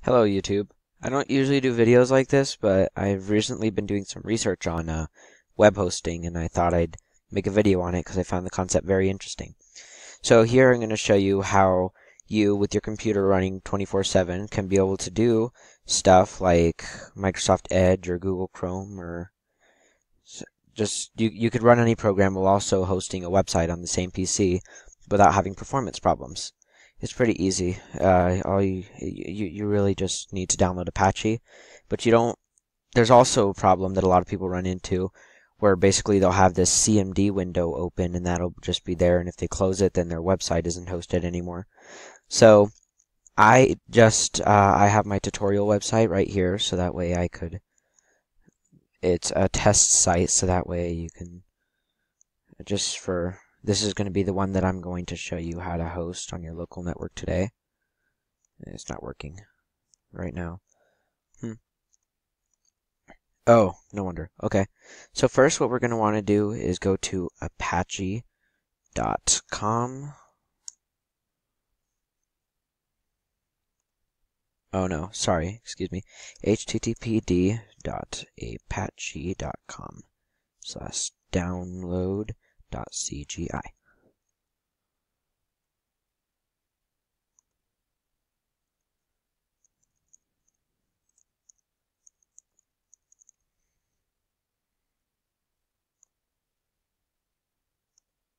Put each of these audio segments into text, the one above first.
Hello, YouTube. I don't usually do videos like this, but I've recently been doing some research on web hosting, and I thought I'd make a video on it because I found the concept very interesting. So here I'm going to show you how you, with your computer running 24/7, can be able to do stuff like Microsoft Edge or Google Chrome, or just you could run any program while also hosting a website on the same PC without having performance problems. It's pretty easy. All you really just need to download Apache, but you don't. There's also a problem that a lot of people run into, where basically they'll have this CMD window open, and that'll just be there. And if they close it, then their website isn't hosted anymore. So I have my tutorial website right here, so that way I could. It's a test site, so that way you can just for. This is going to be the one that I'm going to show you how to host on your local network today. It's not working right now. Oh, no wonder. Okay. So first what we're going to want to do is go to apache.com. Oh no, sorry, excuse me. httpd.apache.com/download.cgi.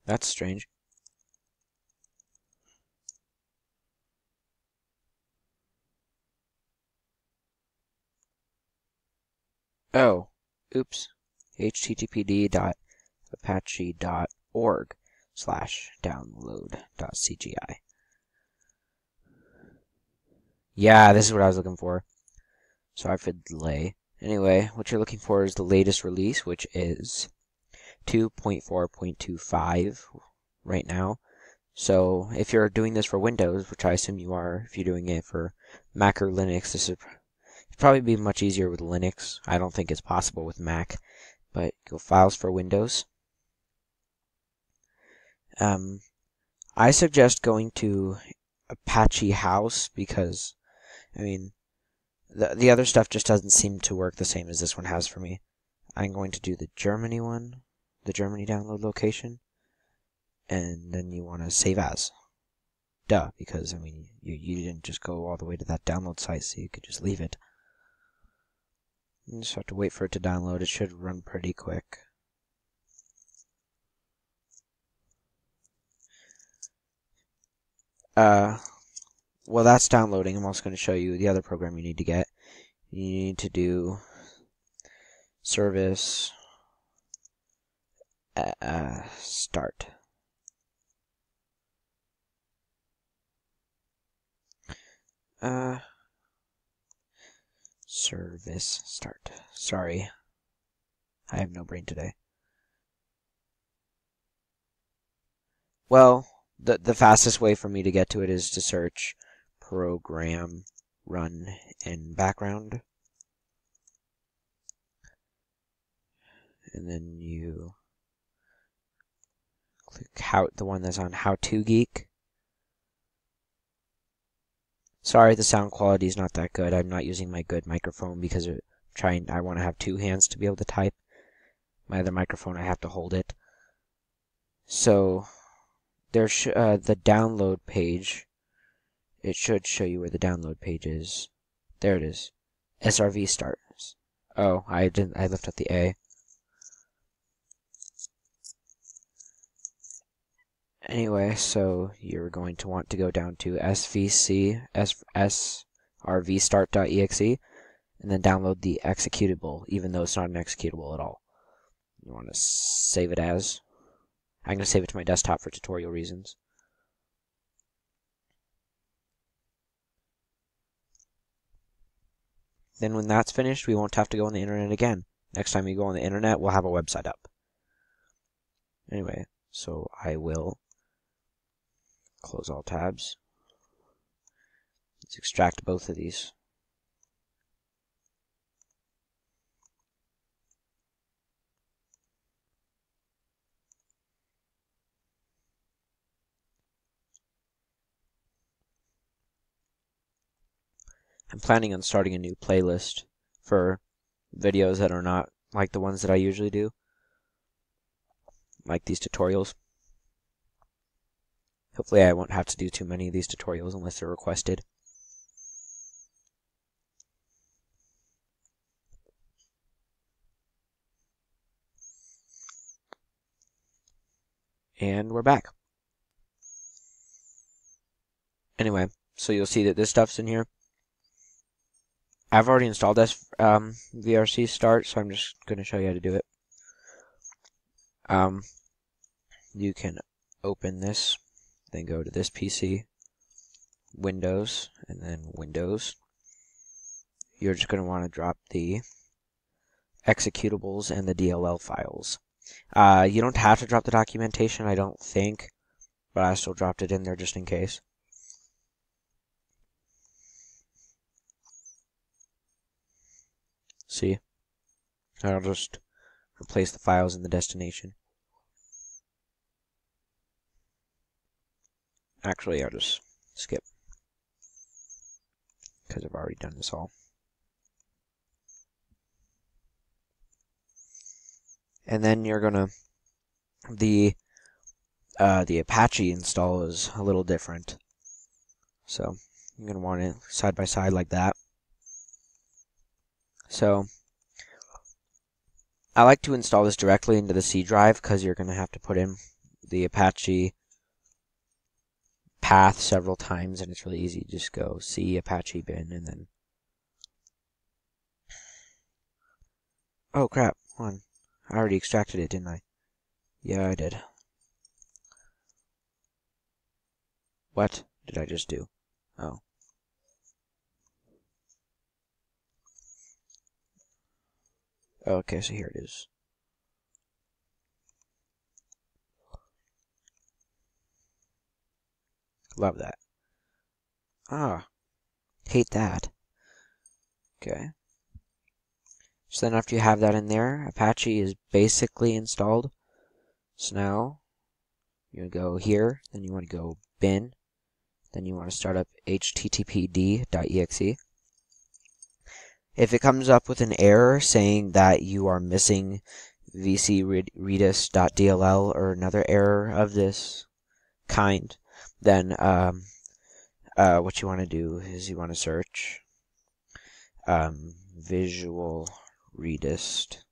That's strange. Oh, oops. httpd.apache.org/download.cgi. Yeah, this is what I was looking for. Sorry for the delay. Anyway, what you're looking for is the latest release, which is 2.4.25 right now. So if you're doing this for Windows, which I assume you are, if you're doing it for Mac or Linux, this would probably be much easier with Linux. I don't think it's possible with Mac, but go Files for Windows. I suggest going to Apache House because, I mean, the other stuff just doesn't seem to work the same as this one has for me. I'm going to do the Germany one, the Germany download location, and then you want to save as. Duh, because, I mean, you didn't just go all the way to that download site, so you could just leave it. You just have to wait for it to download. It should run pretty quick. Well, that's downloading. I'm also going to show you the other program you need to get. You need to do service start. Service start. Sorry, I have no brain today. Well, the fastest way for me to get to it is to search program run in background. And then you click the one that's on How To Geek. Sorry, the sound quality is not that good. I'm not using my good microphone because I want to have two hands to be able to type. My other microphone, I have to hold it. So there's the download page. It should show you where the download page is. There it is. SRV start. Oh, I didn't. I left out the A. Anyway, so you're going to want to go down to srvstart.exe, and then download the executable, even though it's not an executable at all. You want to save it as. I'm going to save it to my desktop for tutorial reasons. Then when that's finished, we won't have to go on the internet again. Next time we go on the internet, we'll have a website up. Anyway, so I will close all tabs. Let's extract both of these. I'm planning on starting a new playlist for videos that are not like the ones that I usually do, like these tutorials. Hopefully I won't have to do too many of these tutorials unless they're requested. And we're back. Anyway, so you'll see that this stuff's in here. I've already installed this VRC start, so I'm just going to show you how to do it. You can open this, then go to this PC, Windows, and then Windows. You're just going to want to drop the executables and the DLL files. You don't have to drop the documentation, I don't think, but I still dropped it in there just in case. See? I'll just replace the files in the destination. Actually, I'll just skip, because I've already done this all. And then you're gonna, the Apache install is a little different. So, you're gonna want it side by side like that. So, I like to install this directly into the C drive, because you're gonna have to put in the Apache path several times, and it's really easy. Just go C Apache bin, and then... Oh crap, hold on. I already extracted it, didn't I? Yeah, I did. What did I just do? Oh. Okay, so here it is. Love that. Ah, hate that. Okay. So then after you have that in there, Apache is basically installed. So now, you go here, then you want to go bin, then you want to start up httpd.exe. If it comes up with an error saying that you are missing vcredis.dll or another error of this kind, then what you want to do is you want to search Visual Redist,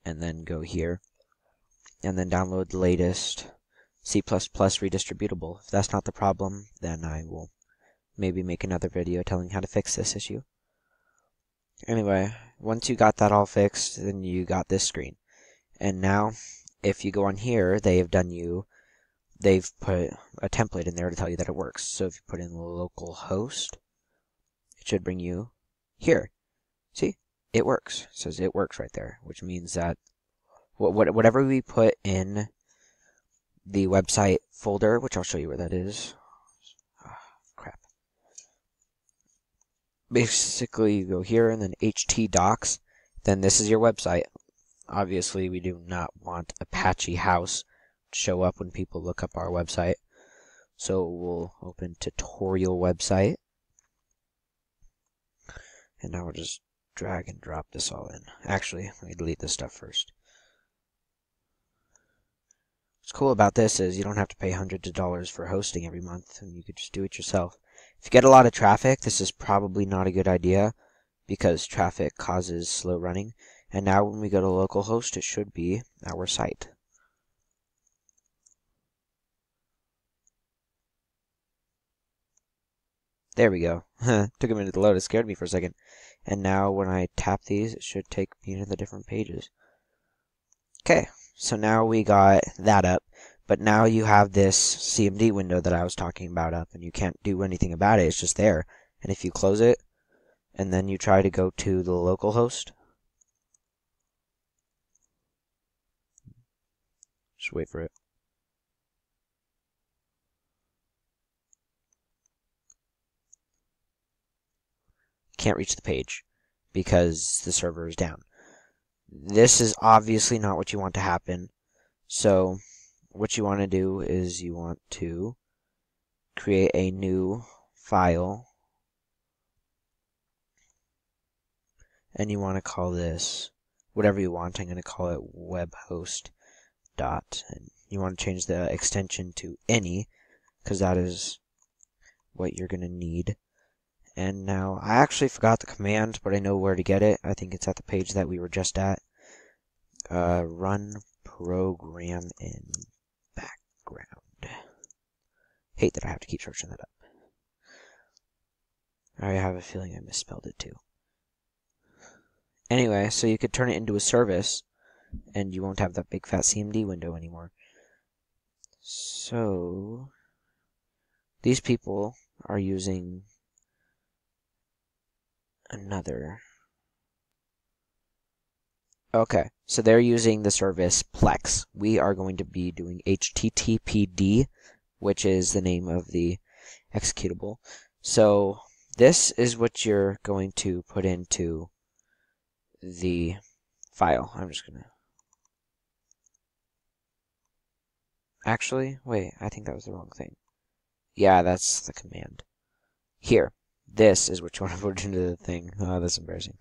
and then go here, and then download the latest C++ redistributable. If that's not the problem, then I will maybe make another video telling how to fix this issue. Anyway, once you got that all fixed, then you got this screen. And now, if you go on here, they've put a template in there to tell you that it works. So if you put in localhost, it should bring you here. See? It works. It says it works right there, which means that whatever we put in the website folder, which I'll show you where that is. Crap. Basically, you go here and then htdocs, then this is your website. Obviously, we do not want Apache House to show up when people look up our website. So we'll open tutorial website. And now we'll just drag and drop this all in. Actually, let me delete this stuff first. What's cool about this is you don't have to pay hundreds of dollars for hosting every month, and you could just do it yourself. If you get a lot of traffic, this is probably not a good idea, because traffic causes slow running. And now when we go to localhost, it should be our site. There we go. Took a minute to load. It scared me for a second. And now when I tap these, it should take me to the different pages. Okay, so now we got that up. But now you have this CMD window that I was talking about up, and you can't do anything about it. It's just there. And if you close it, and then you try to go to the localhost, just wait for it. Can't reach the page because the server is down. This is obviously not what you want to happen. So what you want to do is you want to create a new file, and you want to call this whatever you want. I'm going to call it webhost dot, and you want to change the extension to any, because that is what you're going to need. And now, I actually forgot the command, but I know where to get it. I think it's at the page that we were just at. Run program in background. Hate that I have to keep searching that up. I have a feeling I misspelled it too. Anyway, so you could turn it into a service, and you won't have that big fat CMD window anymore. So, these people are using another. Okay, so they're using the service Plex. We are going to be doing HTTPD, which is the name of the executable. So this is what you're going to put into the file. I'm just gonna... Actually, wait, I think that was the wrong thing. Yeah, that's the command. Here, this is what you want to put into the thing. Oh, that's embarrassing.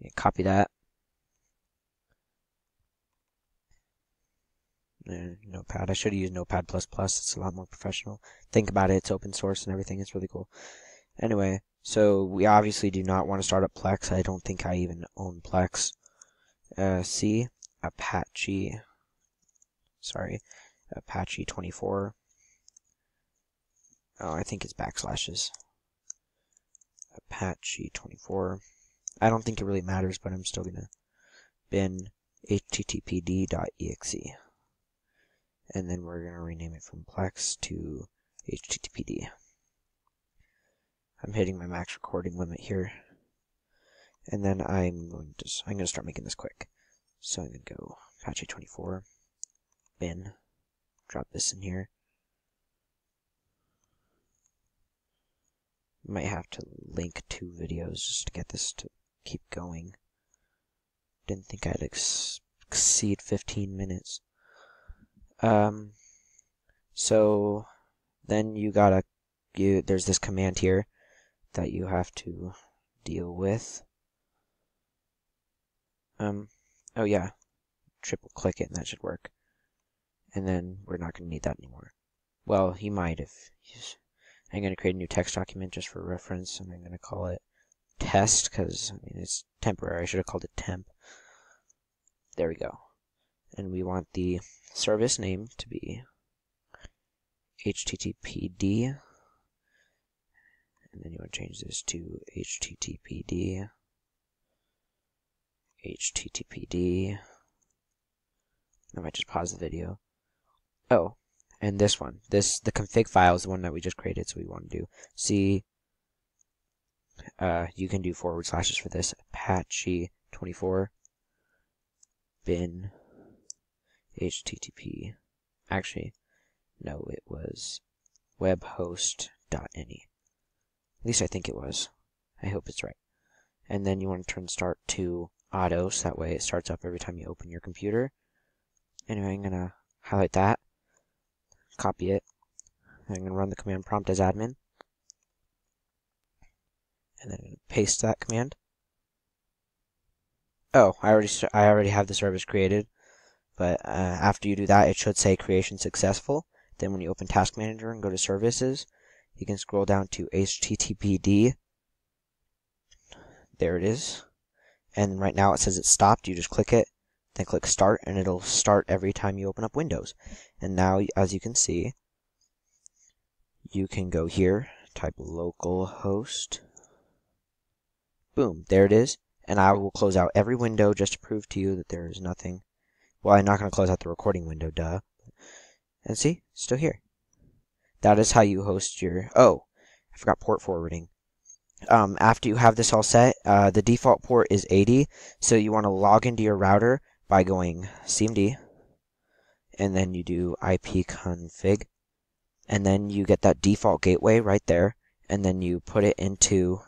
Yeah, copy that. Notepad. I should have used Notepad++. It's a lot more professional. Think about it. It's open source and everything. It's really cool. Anyway, so we obviously do not want to start up Plex. I don't think I even own Plex. C, Apache 24. Oh, I think it's backslashes. Apache 24. I don't think it really matters, but I'm still gonna bin httpd.exe. And then we're gonna rename it from Plex to httpd. I'm hitting my max recording limit here. And then I'm gonna start making this quick. So I'm gonna go Apache 24 bin, drop this in here. Might have to link 2 videos just to get this to keep going. Didn't think I'd exceed 15 minutes. So then there's this command here that you have to deal with. Oh yeah, triple click it and that should work. And then we're not going to need that anymore. Well, you might if I'm going to create a new text document just for reference, and I'm going to call it test, because, I mean, it's temporary. I should have called it temp. There we go. And we want the service name to be HTTPD. And then you want to change this to HTTPD. I might just pause the video. Oh, and this one. The config file is the one that we just created, so we want to do C. You can do // for this. Apache 24 bin HTTP. Actually, no, it was webhost.any. At least I think it was. I hope it's right. And then you want to turn start to auto, so that way it starts up every time you open your computer. Anyway, I'm going to highlight that, copy it, and I'm going to run the command prompt as admin, and then paste that command. Oh, I already have the service created, but after you do that, it should say creation successful. Then when you open Task Manager and go to Services, you can scroll down to HTTPD. There it is. And right now it says it's stopped. You just click it, then click Start, and it'll start every time you open up Windows. And now, as you can see, you can go here, type localhost. Boom, there it is. And I will close out every window just to prove to you that there is nothing. Well, I'm not going to close out the recording window, duh. And see, still here. That is how you host your... Oh, I forgot port forwarding. After you have this all set, the default port is 80, so you want to log into your router by going cmd, and then you do ipconfig, and then you get that default gateway right there, and then you put it into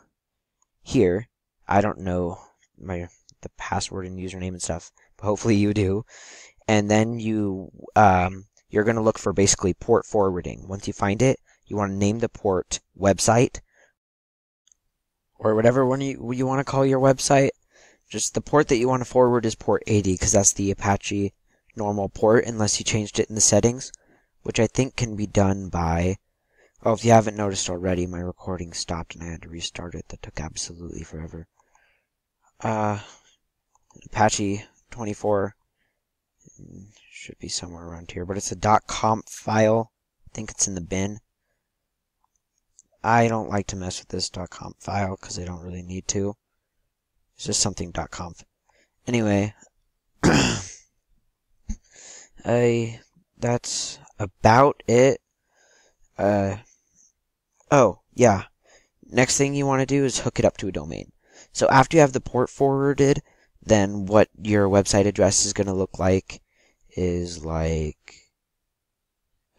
here. I don't know the password and username and stuff, but hopefully you do. And then you're going to look for basically port forwarding. Once you find it, you want to name the port website, or whatever one you want to call your website. Just the port that you want to forward is port 80, because that's the Apache normal port, unless you changed it in the settings, which I think can be done by... Oh, if you haven't noticed already, my recording stopped and I had to restart it. That took absolutely forever. Apache 24 should be somewhere around here, but it's a .conf file. I think it's in the bin. I don't like to mess with this .conf file because I don't really need to. It's just something .conf. Anyway, that's about it. Oh, yeah. Next thing you want to do is hook it up to a domain. So after you have the port forwarded, then what your website address is going to look like is like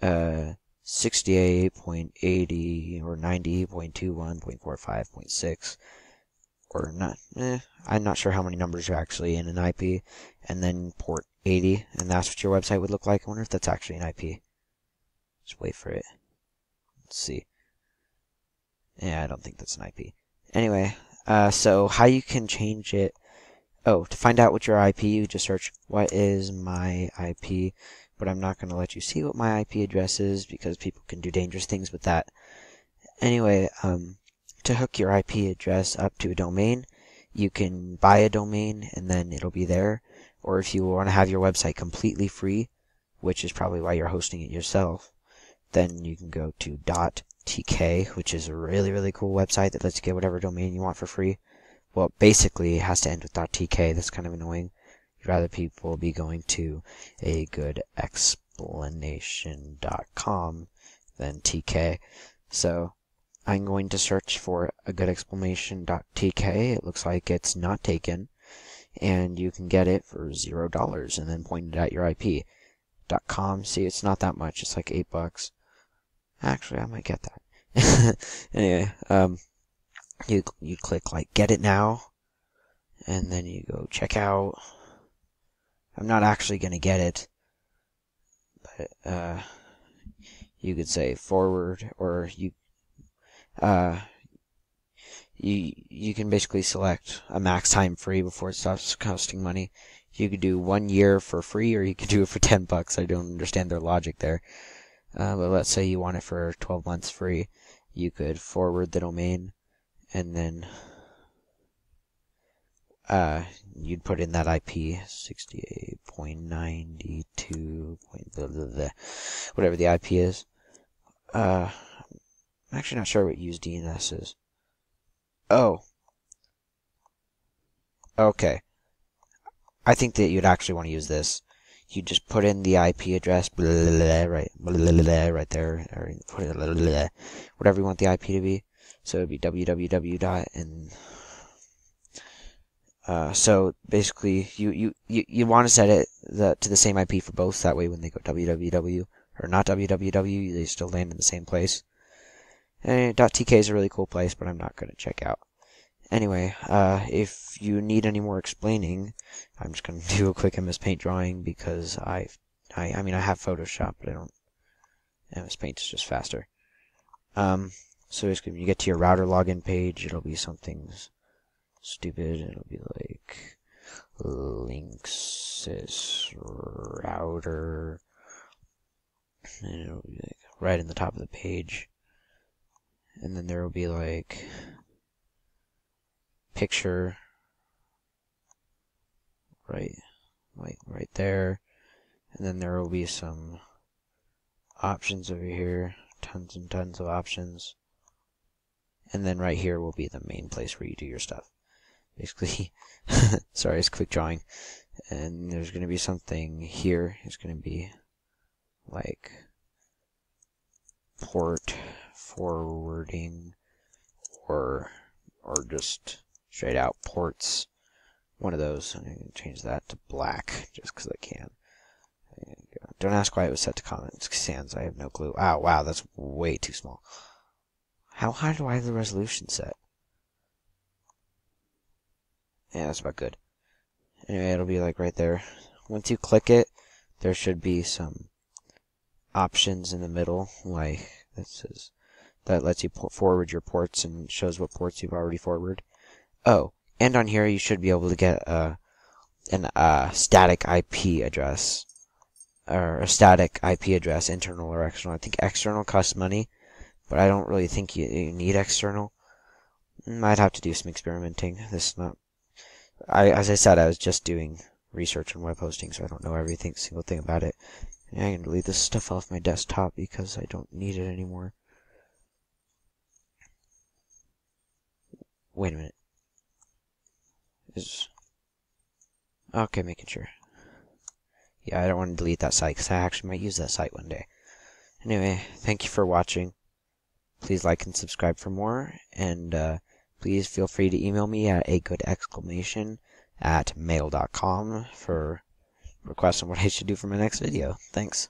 68.80 or 90.21.45.6 or not. I'm not sure how many numbers are actually in an IP, and then port 80, and that's what your website would look like. I wonder if that's actually an IP. Just wait for it. Let's see. Yeah, I don't think that's an IP. Anyway, so how you can change it. Oh, to find out what your IP, you just search, what is my IP? But I'm not going to let you see what my IP address is because people can do dangerous things with that. Anyway, to hook your IP address up to a domain, you can buy a domain and then it'll be there. Or if you want to have your website completely free, which is probably why you're hosting it yourself, then you can go to .tk, which is a really, really cool website that lets you get whatever domain you want for free. Well, basically, it has to end with .tk. That's kind of annoying. You'd rather people be going to AGoodExplanation.com than tk. So I'm going to search for AGoodExplanation.tk. It looks like it's not taken, and you can get it for $0 and then point it at your IP. .com. See, it's not that much. It's like $8. Actually, I might get that. Anyway, you click like get it now, and then you go check out. I'm not actually gonna get it, but you could say forward, or you can basically select a max time free before it stops costing money. You could do 1 year for free, or you could do it for $10. I don't understand their logic there. But let's say you want it for 12 months free. You could forward the domain, and then you'd put in that IP, 68.92. Whatever the IP is. I'm actually not sure what use DNS is. Oh. Okay. I think that you'd actually want to use this. You just put in the IP address, right there, or put it whatever you want the IP to be. So it'd be www. And so basically, you want to set it to the same IP for both. That way, when they go www or not www, they still land in the same place. And .tk is a really cool place, but I'm not going to check out. Anyway, if you need any more explaining, I'm just going to do a quick MS Paint drawing because I mean, I have Photoshop, but I don't. MS Paint is just faster. So basically, when you get to your router login page, it'll be something stupid. It'll be like Linksys router, and it'll be like right in the top of the page, and then there will be like picture right there, and then there will be some options over here, tons and tons of options, and then right here will be the main place where you do your stuff. Basically, sorry, it's quick drawing, and there's going to be something here. It's going to be like port forwarding, or just straight out ports. One of those. I'm going to change that to black just because I can. Don't ask why it was set to comments sans. I have no clue. Oh, wow, that's way too small. How high do I have the resolution set? Yeah, that's about good. Anyway, it'll be like right there. Once you click it, there should be some options in the middle, like this says that lets you forward your ports and shows what ports you've already forwarded. Oh, and on here you should be able to get an static IP address, or a static IP address, internal or external. I think external costs money, but I don't really think you need external. I'd have to do some experimenting. As I said, I was just doing research on web hosting, so I don't know single thing about it. And I can delete this stuff off my desktop because I don't need it anymore. Wait a minute. Okay, making sure. Yeah, I don't want to delete that site because I actually might use that site one day. Anyway, thank you for watching. Please like and subscribe for more, and please feel free to email me at AGoodExplanation@mail.com for requests on what I should do for my next video. Thanks.